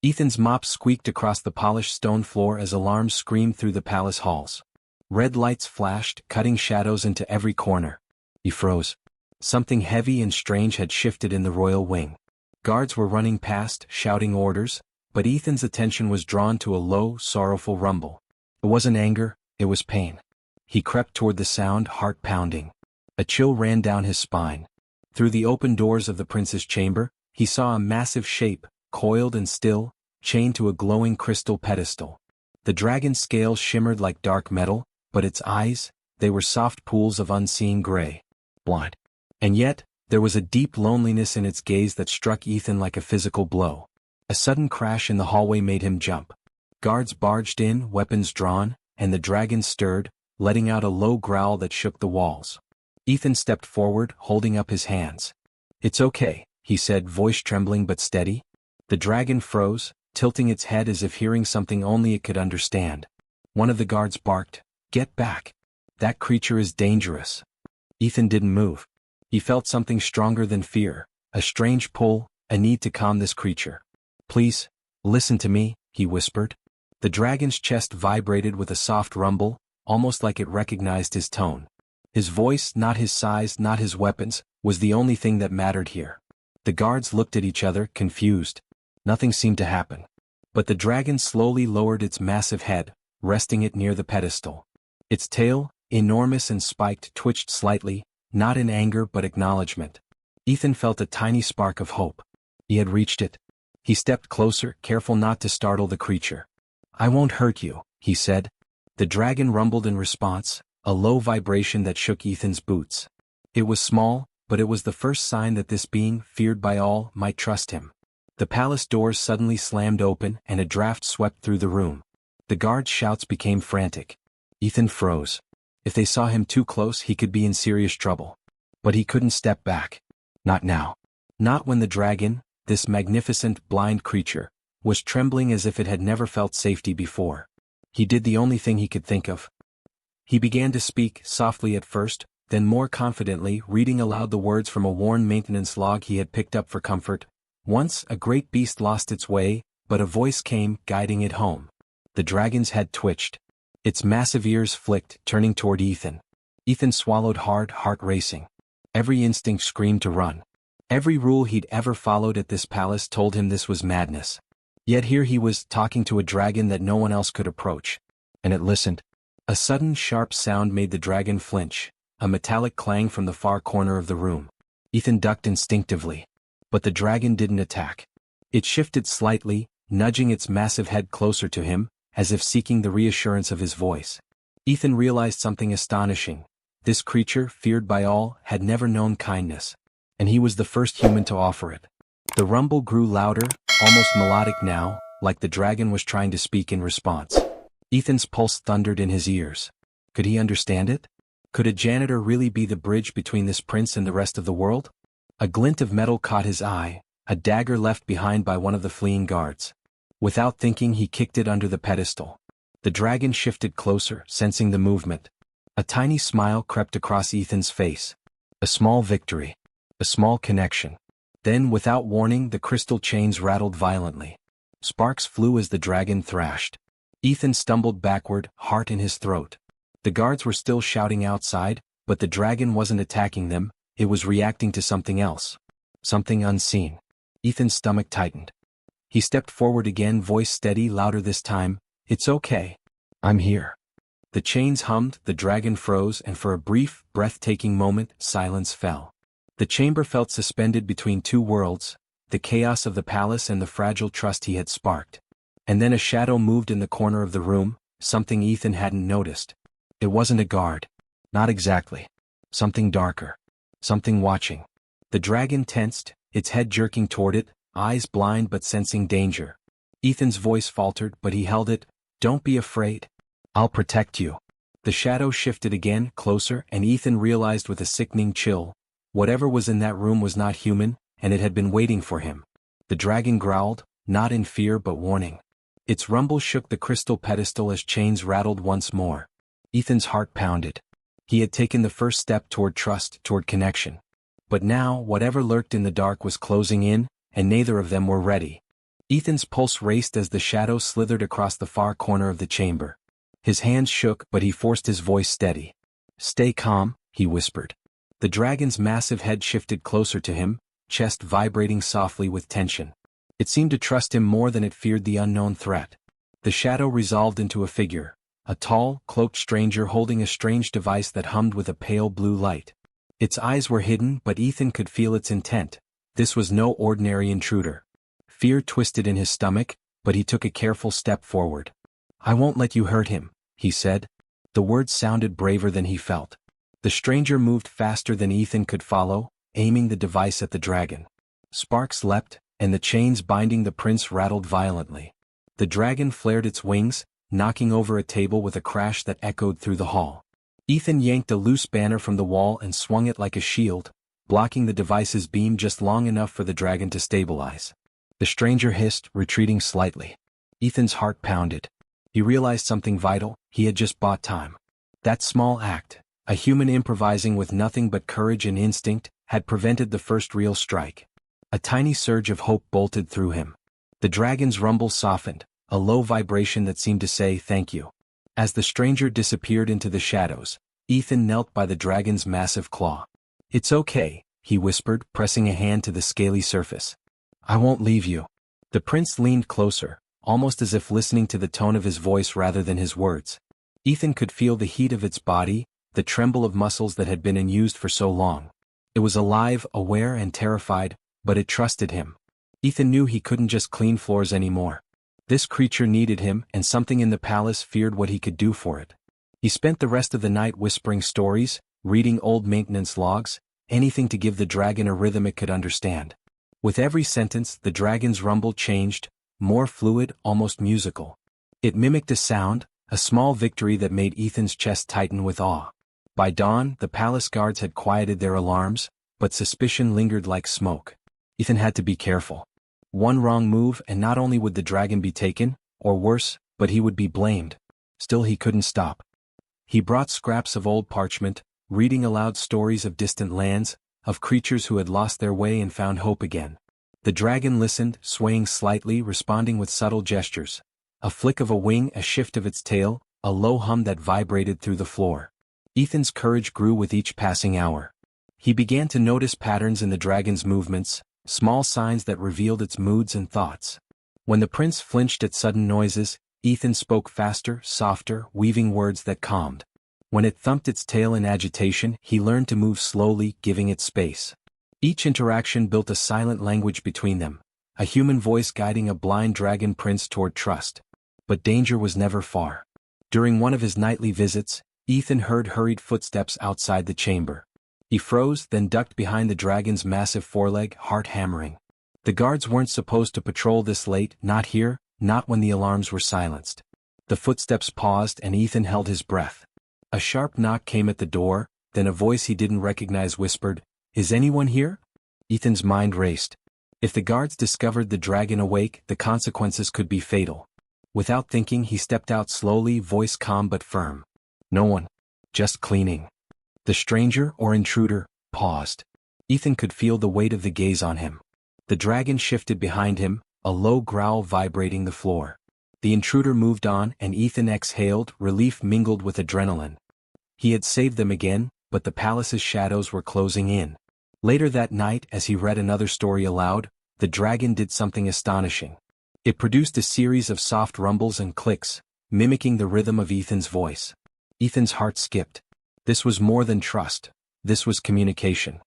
Ethan's mop squeaked across the polished stone floor as alarms screamed through the palace halls. Red lights flashed, cutting shadows into every corner. He froze. Something heavy and strange had shifted in the royal wing. Guards were running past, shouting orders, but Ethan's attention was drawn to a low, sorrowful rumble. It wasn't anger, it was pain. He crept toward the sound, heart pounding. A chill ran down his spine. Through the open doors of the prince's chamber, he saw a massive shape, coiled and still, chained to a glowing crystal pedestal. The dragon's scales shimmered like dark metal, but its eyes, they were soft pools of unseeing gray. Blind. And yet, there was a deep loneliness in its gaze that struck Ethan like a physical blow. A sudden crash in the hallway made him jump. Guards barged in, weapons drawn, and the dragon stirred, letting out a low growl that shook the walls. Ethan stepped forward, holding up his hands. "It's okay," he said, voice trembling but steady. The dragon froze, tilting its head as if hearing something only it could understand. One of the guards barked, "Get back. That creature is dangerous." Ethan didn't move. He felt something stronger than fear, a strange pull, a need to calm this creature. "Please, listen to me," he whispered. The dragon's chest vibrated with a soft rumble, almost like it recognized his tone. His voice, not his size, not his weapons, was the only thing that mattered here. The guards looked at each other, confused. Nothing seemed to happen. But the dragon slowly lowered its massive head, resting it near the pedestal. Its tail, enormous and spiked, twitched slightly, not in anger but acknowledgement. Ethan felt a tiny spark of hope. He had reached it. He stepped closer, careful not to startle the creature. "I won't hurt you," he said. The dragon rumbled in response, a low vibration that shook Ethan's boots. It was small, but it was the first sign that this being, feared by all, might trust him. The palace doors suddenly slammed open and a draft swept through the room. The guards' shouts became frantic. Ethan froze. If they saw him too close, he could be in serious trouble. But he couldn't step back. Not now. Not when the dragon, this magnificent, blind creature, was trembling as if it had never felt safety before. He did the only thing he could think of. He began to speak, softly at first, then more confidently, reading aloud the words from a worn maintenance log he had picked up for comfort. "Once a great beast lost its way, but a voice came, guiding it home." The dragon's head twitched. Its massive ears flicked, turning toward Ethan. Ethan swallowed hard, heart racing. Every instinct screamed to run. Every rule he'd ever followed at this palace told him this was madness. Yet here he was, talking to a dragon that no one else could approach. And it listened. A sudden, sharp sound made the dragon flinch, a metallic clang from the far corner of the room. Ethan ducked instinctively. But the dragon didn't attack. It shifted slightly, nudging its massive head closer to him, as if seeking the reassurance of his voice. Ethan realized something astonishing. This creature, feared by all, had never known kindness. And he was the first human to offer it. The rumble grew louder, almost melodic now, like the dragon was trying to speak in response. Ethan's pulse thundered in his ears. Could he understand it? Could a janitor really be the bridge between this prince and the rest of the world? A glint of metal caught his eye, a dagger left behind by one of the fleeing guards. Without thinking, he kicked it under the pedestal. The dragon shifted closer, sensing the movement. A tiny smile crept across Ethan's face. A small victory. A small connection. Then, without warning, the crystal chains rattled violently. Sparks flew as the dragon thrashed. Ethan stumbled backward, heart in his throat. The guards were still shouting outside, but the dragon wasn't attacking them, it was reacting to something else. Something unseen. Ethan's stomach tightened. He stepped forward again, voice steady, louder this time. "It's okay. I'm here." The chains hummed, the dragon froze, and for a brief, breathtaking moment, silence fell. The chamber felt suspended between two worlds, the chaos of the palace and the fragile trust he had sparked. And then a shadow moved in the corner of the room, something Ethan hadn't noticed. It wasn't a guard. Not exactly. Something darker. Something watching. The dragon tensed, its head jerking toward it, eyes blind but sensing danger. Ethan's voice faltered, but he held it. "Don't be afraid. I'll protect you." The shadow shifted again, closer, and Ethan realized with a sickening chill, whatever was in that room was not human, and it had been waiting for him. The dragon growled, not in fear but warning. Its rumble shook the crystal pedestal as chains rattled once more. Ethan's heart pounded. He had taken the first step toward trust, toward connection. But now, whatever lurked in the dark was closing in, and neither of them were ready. Ethan's pulse raced as the shadow slithered across the far corner of the chamber. His hands shook, but he forced his voice steady. "Stay calm," he whispered. The dragon's massive head shifted closer to him, chest vibrating softly with tension. It seemed to trust him more than it feared the unknown threat. The shadow resolved into a figure, a tall, cloaked stranger holding a strange device that hummed with a pale blue light. Its eyes were hidden, but Ethan could feel its intent. This was no ordinary intruder. Fear twisted in his stomach, but he took a careful step forward. "I won't let you hurt him," he said. The words sounded braver than he felt. The stranger moved faster than Ethan could follow, aiming the device at the dragon. Sparks leapt, and the chains binding the prince rattled violently. The dragon flared its wings, knocking over a table with a crash that echoed through the hall. Ethan yanked a loose banner from the wall and swung it like a shield, blocking the device's beam just long enough for the dragon to stabilize. The stranger hissed, retreating slightly. Ethan's heart pounded. He realized something vital: he had just bought time. That small act, a human improvising with nothing but courage and instinct, had prevented the first real strike. A tiny surge of hope bolted through him. The dragon's rumble softened, a low vibration that seemed to say thank you. As the stranger disappeared into the shadows, Ethan knelt by the dragon's massive claw. "It's okay," he whispered, pressing a hand to the scaly surface. "I won't leave you." The prince leaned closer, almost as if listening to the tone of his voice rather than his words. Ethan could feel the heat of its body, the tremble of muscles that had been unused for so long. It was alive, aware, and terrified, but it trusted him. Ethan knew he couldn't just clean floors anymore. This creature needed him, and something in the palace feared what he could do for it. He spent the rest of the night whispering stories, reading old maintenance logs, anything to give the dragon a rhythm it could understand. With every sentence, the dragon's rumble changed, more fluid, almost musical. It mimicked a sound, a small victory that made Ethan's chest tighten with awe. By dawn, the palace guards had quieted their alarms, but suspicion lingered like smoke. Ethan had to be careful. One wrong move and not only would the dragon be taken, or worse, but he would be blamed. Still he couldn't stop. He brought scraps of old parchment, reading aloud stories of distant lands, of creatures who had lost their way and found hope again. The dragon listened, swaying slightly, responding with subtle gestures. A flick of a wing, a shift of its tail, a low hum that vibrated through the floor. Ethan's courage grew with each passing hour. He began to notice patterns in the dragon's movements, small signs that revealed its moods and thoughts. When the prince flinched at sudden noises, Ethan spoke faster, softer, weaving words that calmed. When it thumped its tail in agitation, he learned to move slowly, giving it space. Each interaction built a silent language between them, a human voice guiding a blind dragon prince toward trust. But danger was never far. During one of his nightly visits, Ethan heard hurried footsteps outside the chamber. He froze, then ducked behind the dragon's massive foreleg, heart hammering. The guards weren't supposed to patrol this late, not here, not when the alarms were silenced. The footsteps paused and Ethan held his breath. A sharp knock came at the door, then a voice he didn't recognize whispered, "Is anyone here?" Ethan's mind raced. If the guards discovered the dragon awake, the consequences could be fatal. Without thinking, he stepped out slowly, voice calm but firm. "No one. Just cleaning." The stranger, or intruder, paused. Ethan could feel the weight of the gaze on him. The dragon shifted behind him, a low growl vibrating the floor. The intruder moved on, and Ethan exhaled, relief mingled with adrenaline. He had saved them again, but the palace's shadows were closing in. Later that night, as he read another story aloud, the dragon did something astonishing. It produced a series of soft rumbles and clicks, mimicking the rhythm of Ethan's voice. Ethan's heart skipped. This was more than trust. This was communication.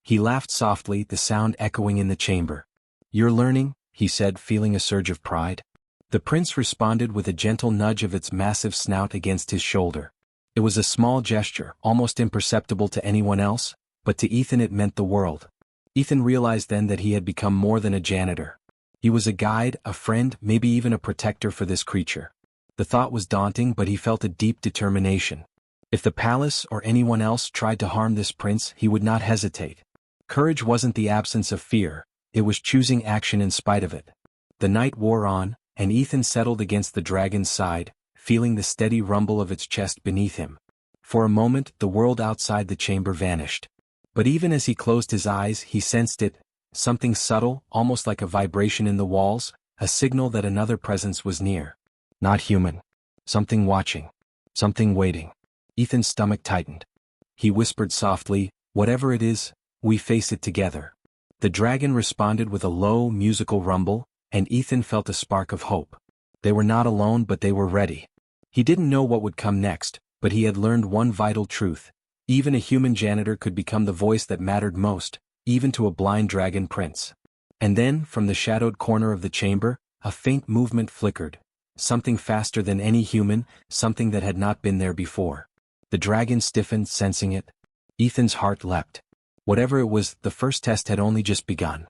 He laughed softly, the sound echoing in the chamber. "You're learning," he said, feeling a surge of pride. The prince responded with a gentle nudge of its massive snout against his shoulder. It was a small gesture, almost imperceptible to anyone else, but to Ethan it meant the world. Ethan realized then that he had become more than a janitor. He was a guide, a friend, maybe even a protector for this creature. The thought was daunting, but he felt a deep determination. If the palace or anyone else tried to harm this prince, he would not hesitate. Courage wasn't the absence of fear, it was choosing action in spite of it. The night wore on, and Ethan settled against the dragon's side, feeling the steady rumble of its chest beneath him. For a moment, the world outside the chamber vanished. But even as he closed his eyes, he sensed it, something subtle, almost like a vibration in the walls, a signal that another presence was near. Not human. Something watching. Something waiting. Ethan's stomach tightened. He whispered softly, "Whatever it is, we face it together." The dragon responded with a low, musical rumble, and Ethan felt a spark of hope. They were not alone, but they were ready. He didn't know what would come next, but he had learned one vital truth. Even a human janitor could become the voice that mattered most, even to a blind dragon prince. And then, from the shadowed corner of the chamber, a faint movement flickered. Something faster than any human, something that had not been there before. The dragon stiffened, sensing it. Ethan's heart leapt. Whatever it was, the first test had only just begun.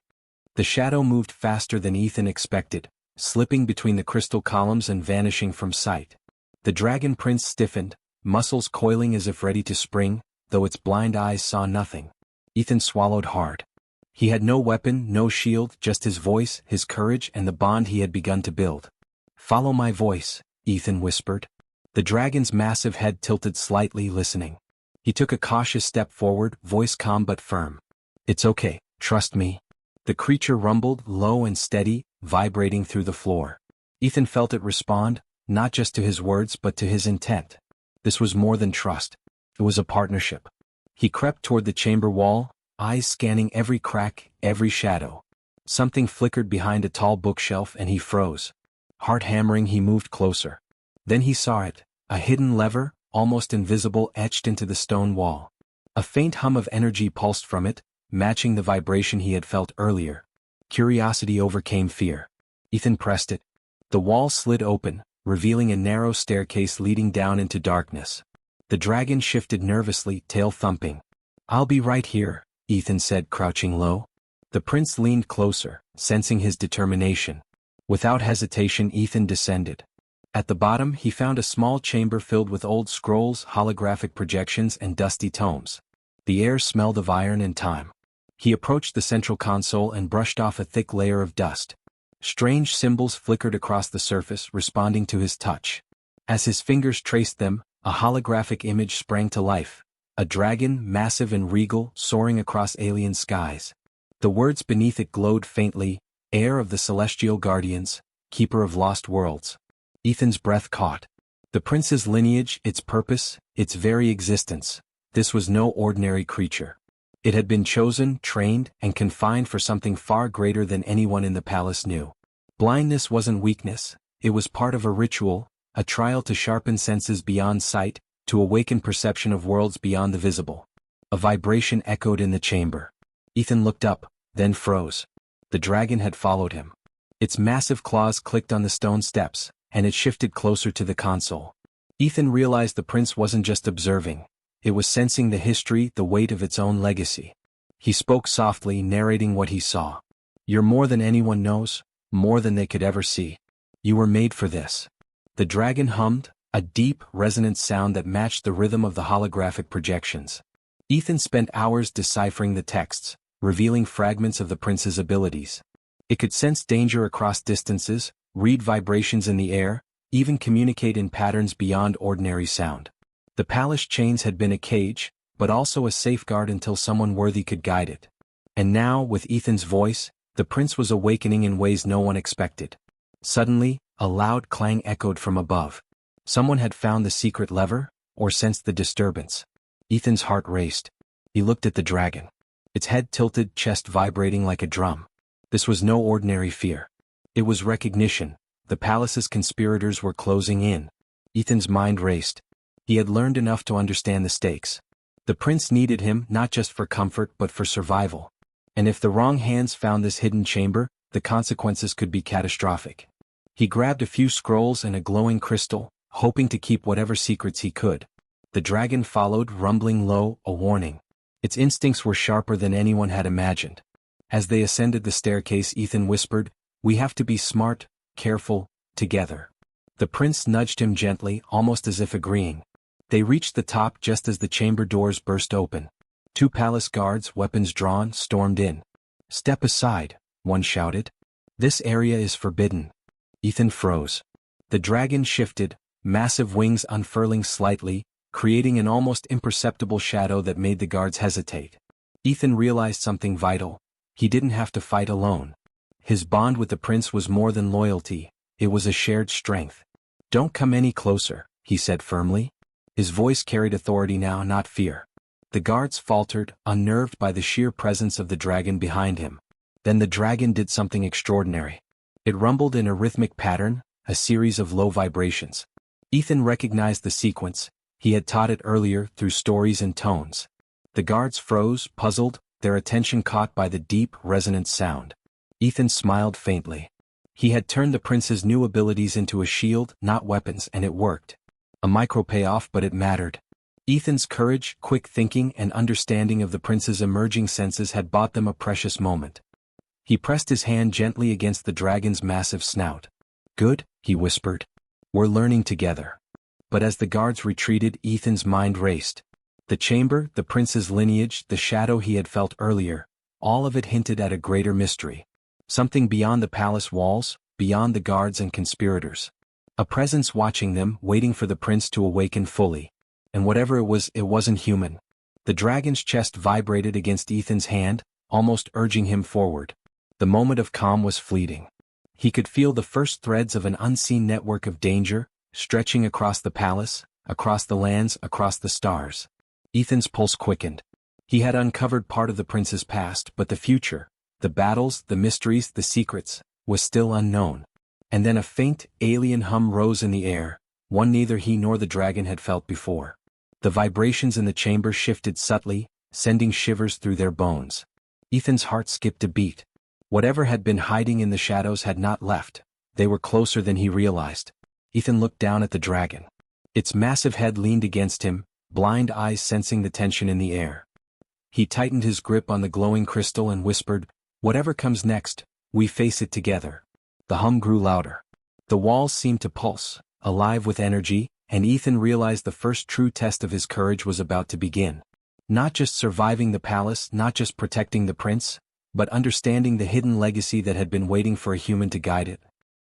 The shadow moved faster than Ethan expected, slipping between the crystal columns and vanishing from sight. The dragon prince stiffened, muscles coiling as if ready to spring, though its blind eyes saw nothing. Ethan swallowed hard. He had no weapon, no shield, just his voice, his courage, and the bond he had begun to build. "Follow my voice," Ethan whispered. The dragon's massive head tilted slightly, listening. He took a cautious step forward, voice calm but firm. "It's okay, trust me." The creature rumbled, low and steady, vibrating through the floor. Ethan felt it respond, not just to his words but to his intent. This was more than trust. It was a partnership. He crept toward the chamber wall, eyes scanning every crack, every shadow. Something flickered behind a tall bookshelf and he froze. Heart hammering, he moved closer. Then he saw it, a hidden lever, almost invisible, etched into the stone wall. A faint hum of energy pulsed from it, matching the vibration he had felt earlier. Curiosity overcame fear. Ethan pressed it. The wall slid open, revealing a narrow staircase leading down into darkness. The dragon shifted nervously, tail thumping. "I'll be right here," Ethan said, crouching low. The prince leaned closer, sensing his determination. Without hesitation, Ethan descended. At the bottom, he found a small chamber filled with old scrolls, holographic projections, and dusty tomes. The air smelled of iron and time. He approached the central console and brushed off a thick layer of dust. Strange symbols flickered across the surface, responding to his touch. As his fingers traced them, a holographic image sprang to life. A dragon, massive and regal, soaring across alien skies. The words beneath it glowed faintly, "Heir of the Celestial Guardians, Keeper of Lost Worlds." Ethan's breath caught. The prince's lineage, its purpose, its very existence. This was no ordinary creature. It had been chosen, trained, and confined for something far greater than anyone in the palace knew. Blindness wasn't weakness, it was part of a ritual, a trial to sharpen senses beyond sight, to awaken perception of worlds beyond the visible. A vibration echoed in the chamber. Ethan looked up, then froze. The dragon had followed him. Its massive claws clicked on the stone steps, and it shifted closer to the console. Ethan realized the prince wasn't just observing. It was sensing the history, the weight of its own legacy. He spoke softly, narrating what he saw. "You're more than anyone knows, more than they could ever see. You were made for this." The dragon hummed, a deep, resonant sound that matched the rhythm of the holographic projections. Ethan spent hours deciphering the texts, revealing fragments of the prince's abilities. It could sense danger across distances, read vibrations in the air, even communicate in patterns beyond ordinary sound. The palace chains had been a cage, but also a safeguard until someone worthy could guide it. And now, with Ethan's voice, the prince was awakening in ways no one expected. Suddenly, a loud clang echoed from above. Someone had found the secret lever, or sensed the disturbance. Ethan's heart raced. He looked at the dragon. Its head tilted, chest vibrating like a drum. This was no ordinary fear. It was recognition. The palace's conspirators were closing in. Ethan's mind raced. He had learned enough to understand the stakes. The prince needed him not just for comfort but for survival. And if the wrong hands found this hidden chamber, the consequences could be catastrophic. He grabbed a few scrolls and a glowing crystal, hoping to keep whatever secrets he could. The dragon followed, rumbling low, a warning. Its instincts were sharper than anyone had imagined. As they ascended the staircase, Ethan whispered, "We have to be smart, careful, together." The prince nudged him gently, almost as if agreeing. They reached the top just as the chamber doors burst open. 2 palace guards, weapons drawn, stormed in. "Step aside," one shouted. "This area is forbidden." Ethan froze. The dragon shifted, massive wings unfurling slightly, creating an almost imperceptible shadow that made the guards hesitate. Ethan realized something vital. He didn't have to fight alone. His bond with the prince was more than loyalty, it was a shared strength. "Don't come any closer," he said firmly. His voice carried authority now, not fear. The guards faltered, unnerved by the sheer presence of the dragon behind him. Then the dragon did something extraordinary. It rumbled in a rhythmic pattern, a series of low vibrations. Ethan recognized the sequence. He had taught it earlier through stories and tones. The guards froze, puzzled, their attention caught by the deep, resonant sound. Ethan smiled faintly. He had turned the prince's new abilities into a shield, not weapons, and it worked. A micro payoff, but it mattered. Ethan's courage, quick thinking, and understanding of the prince's emerging senses had bought them a precious moment. He pressed his hand gently against the dragon's massive snout. "Good," he whispered. "We're learning together." But as the guards retreated, Ethan's mind raced. The chamber, the prince's lineage, the shadow he had felt earlier, all of it hinted at a greater mystery. Something beyond the palace walls, beyond the guards and conspirators. A presence watching them, waiting for the prince to awaken fully. And whatever it was, it wasn't human. The dragon's chest vibrated against Ethan's hand, almost urging him forward. The moment of calm was fleeting. He could feel the first threads of an unseen network of danger, stretching across the palace, across the lands, across the stars. Ethan's pulse quickened. He had uncovered part of the prince's past, but the future, the battles, the mysteries, the secrets, was still unknown. And then a faint, alien hum rose in the air, one neither he nor the dragon had felt before. The vibrations in the chamber shifted subtly, sending shivers through their bones. Ethan's heart skipped a beat. Whatever had been hiding in the shadows had not left. They were closer than he realized. Ethan looked down at the dragon. Its massive head leaned against him, blind eyes sensing the tension in the air. He tightened his grip on the glowing crystal and whispered, "Whatever comes next, we face it together." The hum grew louder. The walls seemed to pulse, alive with energy, and Ethan realized the first true test of his courage was about to begin. Not just surviving the palace, not just protecting the prince, but understanding the hidden legacy that had been waiting for a human to guide it.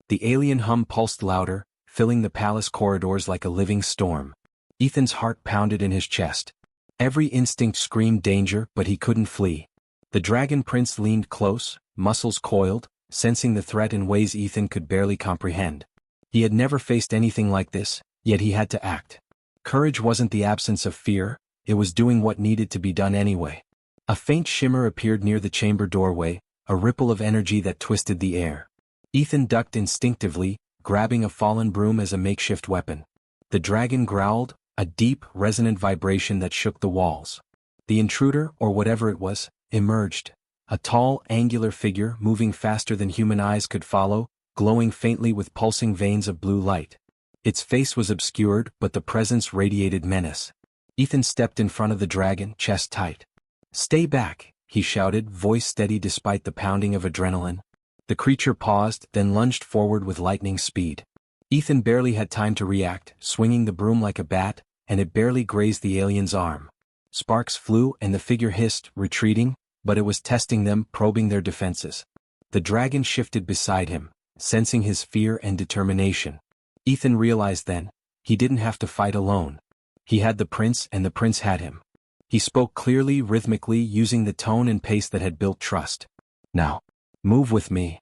The alien hum pulsed louder, filling the palace corridors like a living storm. Ethan's heart pounded in his chest. Every instinct screamed danger, but he couldn't flee. The dragon prince leaned close, muscles coiled, sensing the threat in ways Ethan could barely comprehend. He had never faced anything like this, yet he had to act. Courage wasn't the absence of fear, it was doing what needed to be done anyway. A faint shimmer appeared near the chamber doorway, a ripple of energy that twisted the air. Ethan ducked instinctively, grabbing a fallen broom as a makeshift weapon. The dragon growled, a deep, resonant vibration that shook the walls. The intruder, or whatever it was, emerged. A tall, angular figure moving faster than human eyes could follow, glowing faintly with pulsing veins of blue light. Its face was obscured, but the presence radiated menace. Ethan stepped in front of the dragon, chest tight. "Stay back," he shouted, voice steady despite the pounding of adrenaline. The creature paused, then lunged forward with lightning speed. Ethan barely had time to react, swinging the broom like a bat, and it barely grazed the alien's arm. Sparks flew and the figure hissed, retreating, but it was testing them, probing their defenses. The dragon shifted beside him, sensing his fear and determination. Ethan realized then, he didn't have to fight alone. He had the prince and the prince had him. He spoke clearly, rhythmically, using the tone and pace that had built trust. "Now, move with me."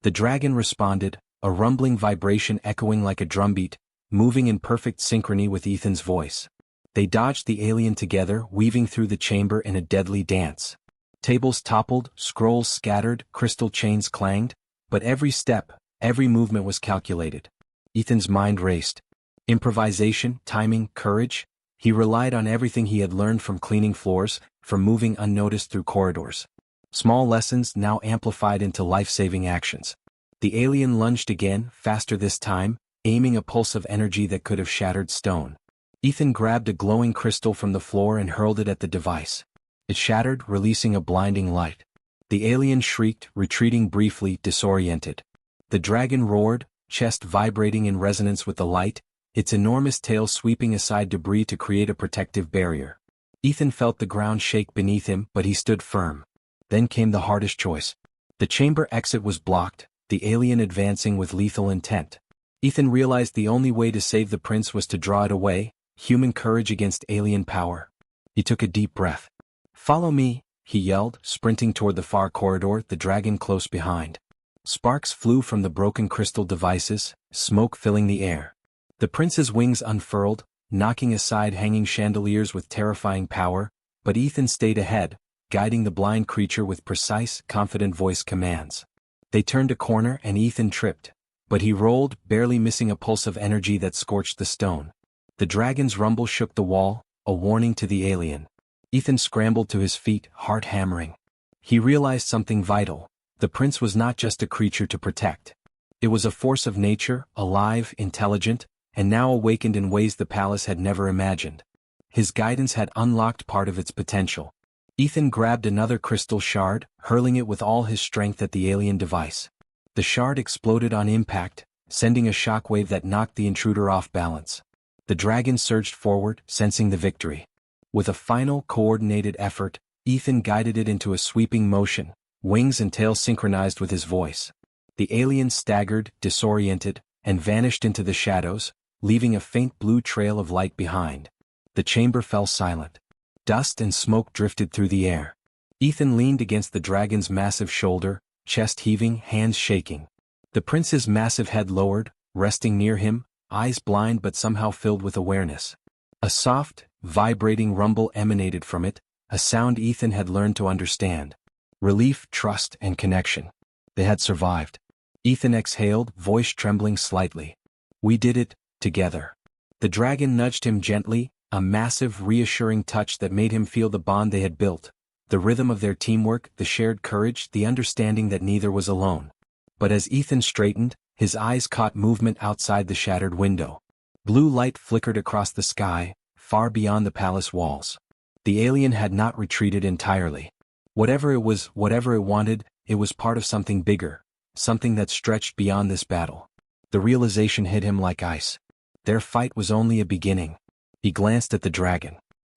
The dragon responded, a rumbling vibration echoing like a drumbeat, moving in perfect synchrony with Ethan's voice. They dodged the alien together, weaving through the chamber in a deadly dance. Tables toppled, scrolls scattered, crystal chains clanged, but every step, every movement was calculated. Ethan's mind raced. Improvisation, timing, courage. He relied on everything he had learned from cleaning floors, from moving unnoticed through corridors. Small lessons now amplified into life-saving actions. The alien lunged again, faster this time, aiming a pulse of energy that could have shattered stone. Ethan grabbed a glowing crystal from the floor and hurled it at the device. It shattered, releasing a blinding light. The alien shrieked, retreating briefly, disoriented. The dragon roared, chest vibrating in resonance with the light, its enormous tail sweeping aside debris to create a protective barrier. Ethan felt the ground shake beneath him, but he stood firm. Then came the hardest choice. The chamber exit was blocked, the alien advancing with lethal intent. Ethan realized the only way to save the prince was to draw it away, human courage against alien power. He took a deep breath. "Follow me," he yelled, sprinting toward the far corridor, the dragon close behind. Sparks flew from the broken crystal devices, smoke filling the air. The prince's wings unfurled, knocking aside hanging chandeliers with terrifying power, but Ethan stayed ahead, guiding the blind creature with precise, confident voice commands. They turned a corner and Ethan tripped, but he rolled, barely missing a pulse of energy that scorched the stone. The dragon's rumble shook the wall, a warning to the alien. Ethan scrambled to his feet, heart hammering. He realized something vital. The prince was not just a creature to protect. It was a force of nature, alive, intelligent, and now awakened in ways the palace had never imagined. His guidance had unlocked part of its potential. Ethan grabbed another crystal shard, hurling it with all his strength at the alien device. The shard exploded on impact, sending a shockwave that knocked the intruder off balance. The dragon surged forward, sensing the victory. With a final, coordinated effort, Ethan guided it into a sweeping motion, wings and tail synchronized with his voice. The alien staggered, disoriented, and vanished into the shadows, leaving a faint blue trail of light behind. The chamber fell silent. Dust and smoke drifted through the air. Ethan leaned against the dragon's massive shoulder, chest heaving, hands shaking. The prince's massive head lowered, resting near him, eyes blind but somehow filled with awareness. A soft, vibrating rumble emanated from it, a sound Ethan had learned to understand. Relief, trust, and connection. They had survived. Ethan exhaled, voice trembling slightly. We did it, together. The dragon nudged him gently, a massive, reassuring touch that made him feel the bond they had built, the rhythm of their teamwork, the shared courage, the understanding that neither was alone. But as Ethan straightened, his eyes caught movement outside the shattered window. Blue light flickered across the sky, far beyond the palace walls. The alien had not retreated entirely. Whatever it was, whatever it wanted, it was part of something bigger, something that stretched beyond this battle. The realization hit him like ice. Their fight was only a beginning. He glanced at the dragon.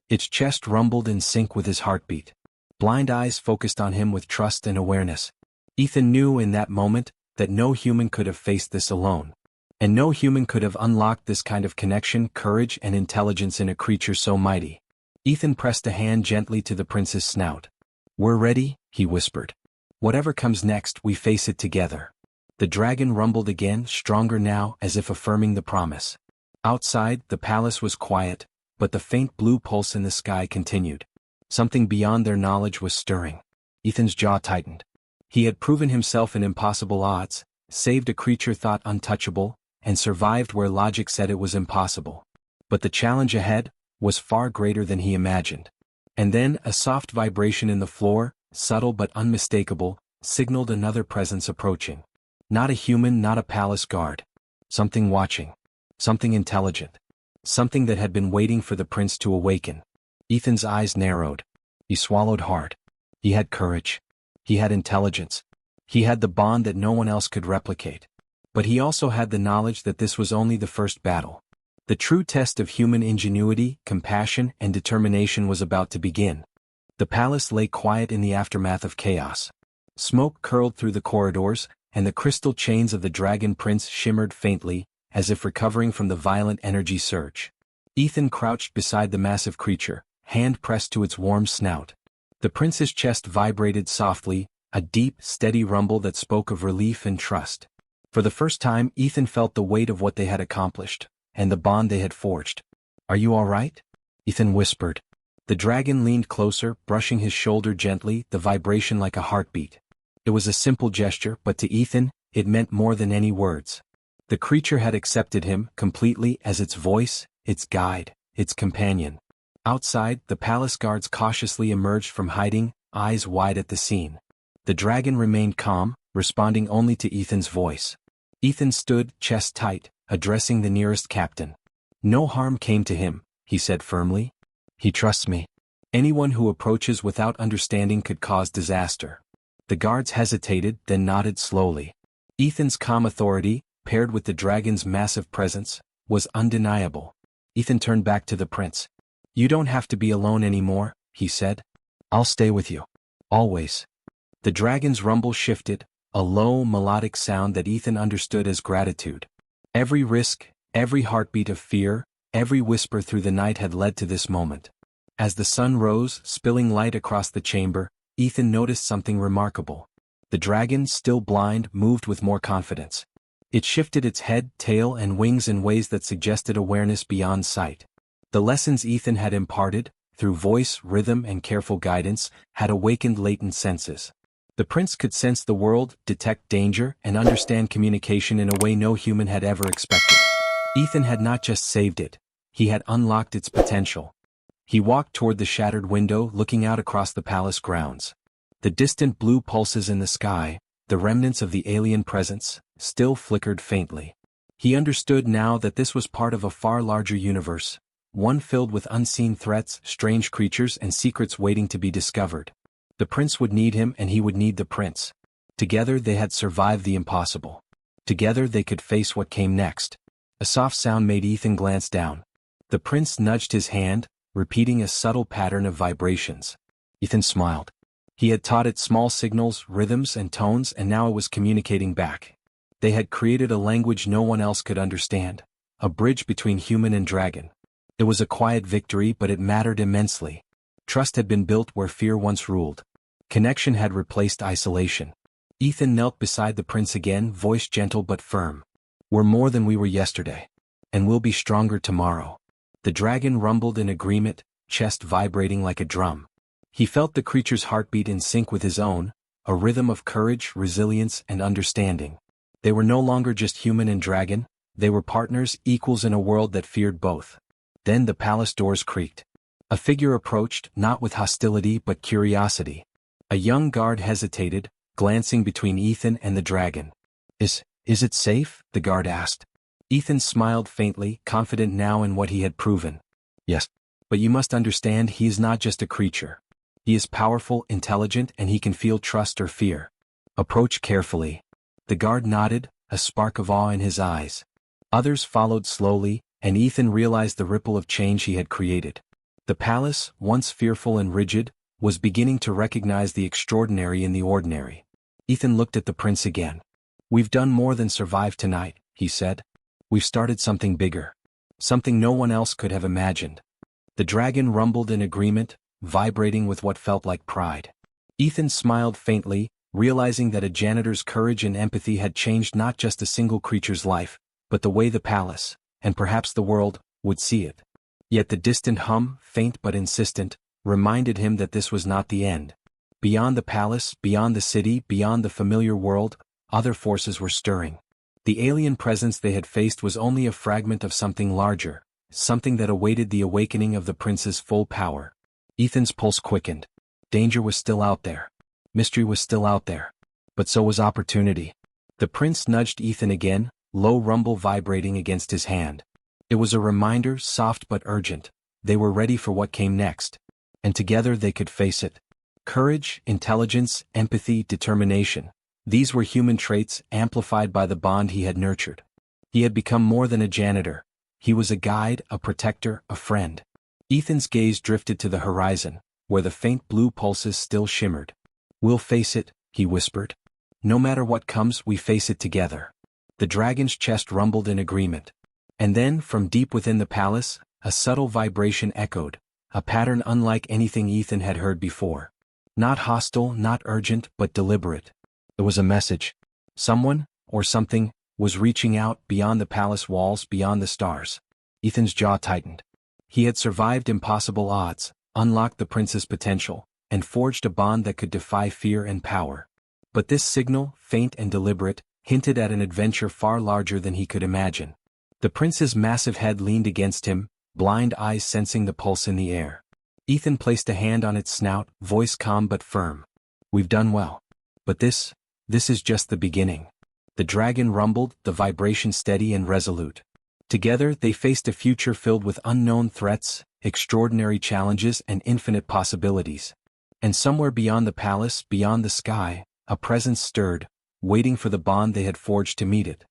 Its chest rumbled in sync with his heartbeat. Blind eyes focused on him with trust and awareness. Ethan knew in that moment that no human could have faced this alone. And no human could have unlocked this kind of connection, courage, and intelligence in a creature so mighty. Ethan pressed a hand gently to the prince's snout. We're ready, he whispered. Whatever comes next, we face it together. The dragon rumbled again, stronger now, as if affirming the promise. Outside, the palace was quiet, but the faint blue pulse in the sky continued. Something beyond their knowledge was stirring. Ethan's jaw tightened. He had proven himself in impossible odds, saved a creature thought untouchable, and survived where logic said it was impossible. But the challenge ahead was far greater than he imagined. And then a soft vibration in the floor, subtle but unmistakable, signaled another presence approaching. Not a human, not a palace guard. Something watching. Something intelligent. Something that had been waiting for the prince to awaken. Ethan's eyes narrowed. He swallowed hard. He had courage. He had intelligence. He had the bond that no one else could replicate. But he also had the knowledge that this was only the first battle. The true test of human ingenuity, compassion, and determination was about to begin. The palace lay quiet in the aftermath of chaos. Smoke curled through the corridors, and the crystal chains of the dragon prince shimmered faintly, as if recovering from the violent energy surge. Ethan crouched beside the massive creature, hand pressed to its warm snout. The prince's chest vibrated softly, a deep, steady rumble that spoke of relief and trust. For the first time, Ethan felt the weight of what they had accomplished, and the bond they had forged. Are you all right? Ethan whispered. The dragon leaned closer, brushing his shoulder gently, the vibration like a heartbeat. It was a simple gesture, but to Ethan, it meant more than any words. The creature had accepted him completely as its voice, its guide, its companion. Outside, the palace guards cautiously emerged from hiding, eyes wide at the scene. The dragon remained calm, responding only to Ethan's voice. Ethan stood, chest tight, addressing the nearest captain. No harm came to him, he said firmly. He trusts me. Anyone who approaches without understanding could cause disaster. The guards hesitated, then nodded slowly. Ethan's calm authority, paired with the dragon's massive presence, was undeniable. Ethan turned back to the prince. You don't have to be alone anymore, he said. I'll stay with you. Always. The dragon's rumble shifted, a low, melodic sound that Ethan understood as gratitude. Every risk, every heartbeat of fear, every whisper through the night had led to this moment. As the sun rose, spilling light across the chamber, Ethan noticed something remarkable. The dragon, still blind, moved with more confidence. It shifted its head, tail, and wings in ways that suggested awareness beyond sight. The lessons Ethan had imparted, through voice, rhythm, and careful guidance, had awakened latent senses. The prince could sense the world, detect danger, and understand communication in a way no human had ever expected. Ethan had not just saved it, he had unlocked its potential. He walked toward the shattered window, looking out across the palace grounds. The distant blue pulses in the sky, the remnants of the alien presence, still flickered faintly. He understood now that this was part of a far larger universe, one filled with unseen threats, strange creatures, and secrets waiting to be discovered. The prince would need him and he would need the prince. Together they had survived the impossible. Together they could face what came next. A soft sound made Ethan glance down. The prince nudged his hand, repeating a subtle pattern of vibrations. Ethan smiled. He had taught it small signals, rhythms, and tones, and now it was communicating back. They had created a language no one else could understand, a bridge between human and dragon. It was a quiet victory, but it mattered immensely. Trust had been built where fear once ruled. Connection had replaced isolation. Ethan knelt beside the prince again, voice gentle but firm. "We're more than we were yesterday. And we'll be stronger tomorrow." The dragon rumbled in agreement, chest vibrating like a drum. He felt the creature's heartbeat in sync with his own, a rhythm of courage, resilience, and understanding. They were no longer just human and dragon, they were partners, equals in a world that feared both. Then the palace doors creaked. A figure approached, not with hostility but curiosity. A young guard hesitated, glancing between Ethan and the dragon. Is it safe?" the guard asked. Ethan smiled faintly, confident now in what he had proven. "Yes. But you must understand, he is not just a creature. He is powerful, intelligent, and he can feel trust or fear. Approach carefully." The guard nodded, a spark of awe in his eyes. Others followed slowly, and Ethan realized the ripple of change he had created. The palace, once fearful and rigid, was beginning to recognize the extraordinary in the ordinary. Ethan looked at the prince again. "We've done more than survive tonight," he said. "We've started something bigger. Something no one else could have imagined." The dragon rumbled in agreement, vibrating with what felt like pride. Ethan smiled faintly, realizing that a janitor's courage and empathy had changed not just a single creature's life, but the way the palace, and perhaps the world, would see it. Yet the distant hum, faint but insistent, reminded him that this was not the end. Beyond the palace, beyond the city, beyond the familiar world, other forces were stirring. The alien presence they had faced was only a fragment of something larger, something that awaited the awakening of the prince's full power. Ethan's pulse quickened. Danger was still out there. Mystery was still out there. But so was opportunity. The prince nudged Ethan again, low rumble vibrating against his hand. It was a reminder, soft but urgent. They were ready for what came next. And together they could face it. Courage, intelligence, empathy, determination. These were human traits amplified by the bond he had nurtured. He had become more than a janitor. He was a guide, a protector, a friend. Ethan's gaze drifted to the horizon, where the faint blue pulses still shimmered. "We'll face it," he whispered. "No matter what comes, we face it together." The dragon's chest rumbled in agreement. And then, from deep within the palace, a subtle vibration echoed, a pattern unlike anything Ethan had heard before. Not hostile, not urgent, but deliberate. It was a message. Someone, or something, was reaching out beyond the palace walls, beyond the stars. Ethan's jaw tightened. He had survived impossible odds, unlocked the prince's potential, and forged a bond that could defy fear and power. But this signal, faint and deliberate, hinted at an adventure far larger than he could imagine. The prince's massive head leaned against him, blind eyes sensing the pulse in the air. Ethan placed a hand on its snout, voice calm but firm. "We've done well. But this is just the beginning." The dragon rumbled, the vibration steady and resolute. Together they faced a future filled with unknown threats, extraordinary challenges, and infinite possibilities. And somewhere beyond the palace, beyond the sky, a presence stirred, waiting for the bond they had forged to meet it.